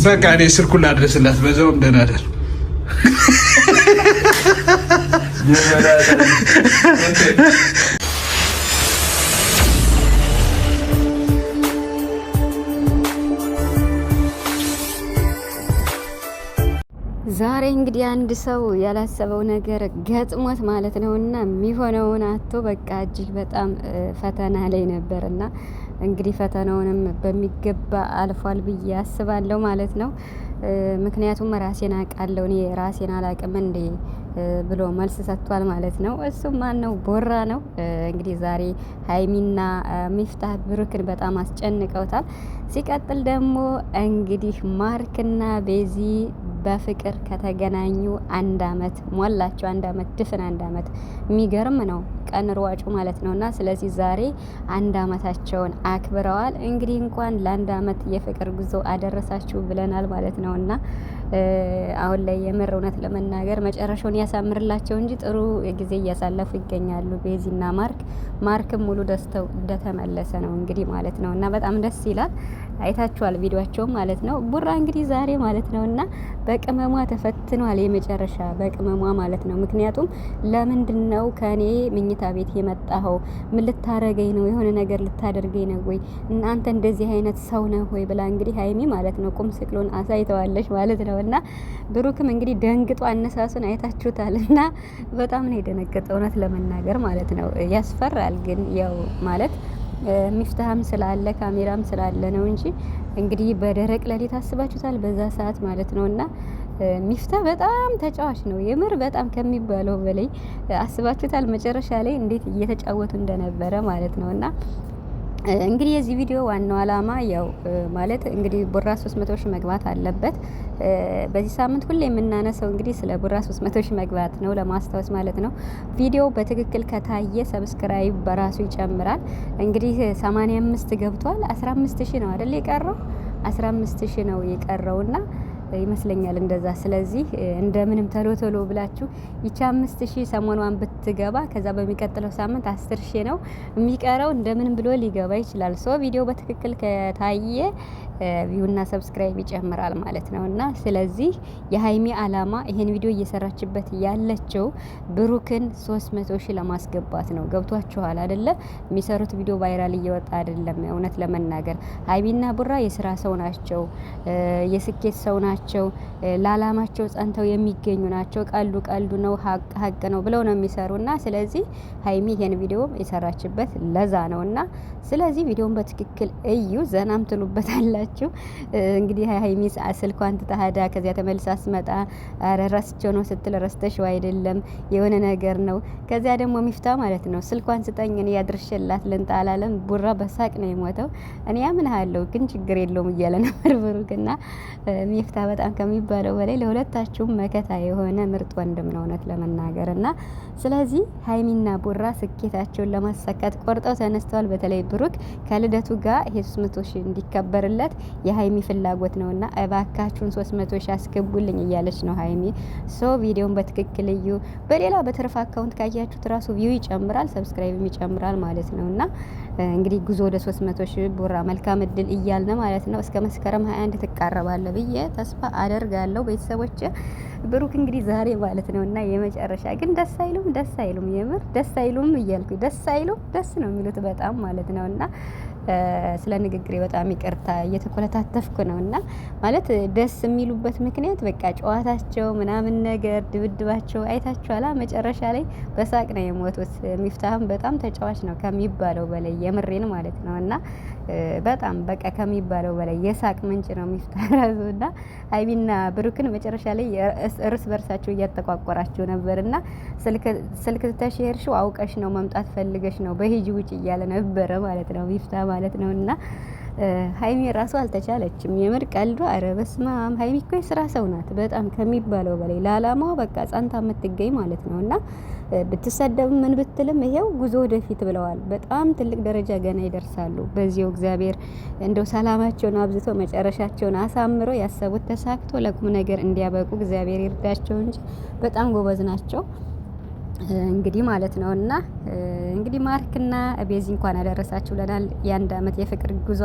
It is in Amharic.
በቃ እኔ ስልኩን ላድረስላት በዛውም ደህና ደር ዛሬ እንግዲህ አንድ ሰው ያላሰበው ነገር ገጥሞት ማለት ነውና የሚሆነውን አቶ በቃ እጅግ በጣም ፈተና ላይ ነበርና እንግዲህ ፈተናውንም በሚገባ አልፏል ብዬ አስባለሁ ማለት ነው። ምክንያቱም ራሴን አውቃለሁ እኔ ራሴን አላቅም እንዴ ብሎ መልስ ሰጥቷል ማለት ነው። እሱም ማን ነው? ቦራ ነው። እንግዲህ ዛሬ ሀይሚና ሚፍታህ ብሩክን በጣም አስጨንቀውታል። ሲቀጥል ደግሞ እንግዲህ ማርክና ቤዚ በፍቅር ከተገናኙ 1 አመት ሞላቸው። 1 አመት ድፍን 1 አመት የሚገርም ነው ቀን ሯጩ ማለት ነውና ስለዚህ ዛሬ 1 አመታቸውን አክብረዋል። እንግዲህ እንኳን ለ1 አመት የፍቅር ጉዞ አደረሳችሁ ብለናል ማለት ነውና አሁን ላይ የምር እውነት ለመናገር መጨረሻውን ያሳምርላቸው እንጂ ጥሩ ጊዜ እያሳለፉ ይገኛሉ ቤዚና ማርክም ሙሉ ደስተው እንደተመለሰ ነው እንግዲህ ማለት ነውና በጣም ደስ ይላል። አይታችኋል ቪዲዮአቸው ማለት ነው። ቡራ እንግዲህ ዛሬ ማለት ነውና በቅመሟ ተፈትኗል። የመጨረሻ በቅመሟ ማለት ነው። ምክንያቱም ለምንድነው ከኔ ምኝታ ቤት የመጣኸው? ምን ልታረገኝ ነው? የሆነ ነገር ልታደርገኝ ነው ወይ? እናንተ እንደዚህ አይነት ሰው ነው ወይ ብላ እንግዲህ ሀይሚ ማለት ነው ቁም ስቅሎን አሳይተዋለች ማለት ነውና ብሩክም እንግዲህ ደንግጦ አነሳሱን አይታችሁታል። እና በጣም ነው የደነገጠው እውነት ለመናገር ማለት ነው። ያስፈራል ግን ያው ማለት ሚፍታህም ስላለ ካሜራም ስላለ ነው እንጂ እንግዲህ በደረቅ ሌሊት አስባችሁታል በዛ ሰዓት ማለት ነውና ሚፍታህ በጣም ተጫዋች ነው የምር በጣም ከሚባለው በላይ አስባችሁታል መጨረሻ ላይ እንዴት እየተጫወቱ እንደነበረ ማለት ነውና እንግዲህ የዚህ ቪዲዮ ዋናው አላማ ያው ማለት እንግዲህ ቡራ 300 ሺህ መግባት አለበት። በዚህ ሳምንት ሁሌ የምናነሳው እንግዲህ ስለ ቡራ 300 ሺህ መግባት ነው ለማስታወስ ማለት ነው። ቪዲዮ በትክክል ከታየ ሰብስክራይብ በራሱ ይጨምራል። እንግዲህ 85 ገብቷል። 15 ሺህ ነው አይደል የቀረው? 15 ሺህ ነው የቀረውና ይመስለኛል እንደዛ። ስለዚህ እንደምንም ቶሎ ብላችሁ ይቻ 5000 ሰሞኗን ብትገባ ከዛ በሚቀጥለው ሳምንት 10000 ነው የሚቀረው። እንደምንም ብሎ ሊገባ ይችላል። ሶ ቪዲዮ በትክክል ከታየ ቪውና ሰብስክራይብ ይጨምራል ማለት ነውና ስለዚህ የሀይሚ አላማ ይሄን ቪዲዮ እየሰራችበት ያለችው ብሩክን 300 ሺህ ለማስገባት ነው። ገብቷችኋል አይደለ? የሚሰሩት ቪዲዮ ቫይራል እየወጣ አይደለም። እውነት ለመናገር ሀይሚና ቡራ የስራ ሰው ናቸው፣ የስኬት ሰው ናቸው፣ ለአላማቸው ጸንተው የሚገኙ ናቸው። ቀልዱ ነው ሀቅ ነው ብለው ነው የሚሰሩና ስለዚህ ሀይሚ ይሄን ቪዲዮ የሰራችበት ለዛ ነውና ስለዚህ ቪዲዮን በትክክል እዩ፣ ዘናም ትሉበታላችሁ። እንግዲህ ሀይሚ ስልኳን ትታሃዳ ከዚያ ተመልሳ አስመጣ አረ ረስቸው ነው ስትል ረስተሽው አይደለም የሆነ ነገር ነው። ከዚያ ደግሞ ሚፍታህ ማለት ነው ስልኳን ስጠኝ እኔ ያድርሽላት ልንጣላለም ቡራ በሳቅ ነው የሞተው። እኔ ያምንሃለሁ ግን ችግር የለውም እያለ ነበር ብሩክና ሚፍታህ በጣም ከሚባለው በላይ ለሁለታችሁም መከታ የሆነ ምርጥ ወንድም ነው እውነት ለመናገርና ስለዚህ ሀይሚና ቡራ ስኬታቸውን ለማሳካት ቆርጠው ተነስተዋል። በተለይ ብሩክ ከልደቱ ጋር ይሄ 300 ሺህ እንዲከበርለት የሀይሚ ፍላጎት ነውና እባካችሁን 300 ሺህ አስገቡልኝ እያለች ነው ሀይሚ። ሶ ቪዲዮን በትክክል እዩ። በሌላ በትርፍ አካውንት ካያችሁት ራሱ ቪው ይጨምራል፣ ሰብስክራይብም ይጨምራል ማለት ነውና እንግዲህ ጉዞ ወደ 300 ሺህ ቡራ መልካም እድል እያልን ማለት ነው። እስከ መስከረም 21 ትቃረባለ ብዬ ተስፋ አደርጋለሁ ቤተሰቦች። ብሩክ እንግዲህ ዛሬ ማለት ነውና የመጨረሻ ግን ደስ አይሉም የምር ደስ አይሉም እያልኩ ደስ ነው የሚሉት በጣም ማለት ነውና ስለ ንግግሬ በጣም ይቅርታ እየተኮለታተፍኩ ነውና ማለት ደስ የሚሉበት ምክንያት በቃ ጨዋታቸው ምናምን ነገር ድብድባቸው አይታችኋላ። መጨረሻ ላይ በሳቅ ነው የሞቱት። ሚፍታህም በጣም ተጫዋች ነው ከሚባለው በላይ የምሬን ማለት ነውና በጣም በቃ ከሚባለው በላይ የሳቅ ምንጭ ነው ሚፍታህ ራሱና ሀይሚና ብሩክን መጨረሻ ላይ እርስ በርሳቸው እያጠቋቆራቸው ነበርና ስልክ ተሽርሽው አውቀሽ ነው መምጣት ፈልገሽ ነው በሂጂ ውጭ እያለ ነበረ ማለት ነው ሚፍታህ ማለት ነውና ሀይሚ ራሱ አልተቻለችም። የምር ቀልዷ ኧረ በስመ አብ። ሀይሚ እኮ የስራ ሰው ናት በጣም ከሚባለው በላይ ለአላማዋ በቃ ጸንታ የምትገኝ ማለት ነውና ብትሰደብ ምን ብትልም ይሄው ጉዞ ወደፊት ብለዋል። በጣም ትልቅ ደረጃ ገና ይደርሳሉ። በዚያው እግዚአብሔር እንደው ሰላማቸውን አብዝቶ መጨረሻቸውን አሳምሮ ያሰቡት ተሳክቶ ለቁም ነገር እንዲያበቁ እግዚአብሔር ይርዳቸው እንጂ በጣም ጎበዝ ናቸው። እንግዲህ ማለት ነውና እንግዲህ ማርክና ቤዚ እንኳን አደረሳችሁ ለናል። የ1 አመት የፍቅር ጉዞ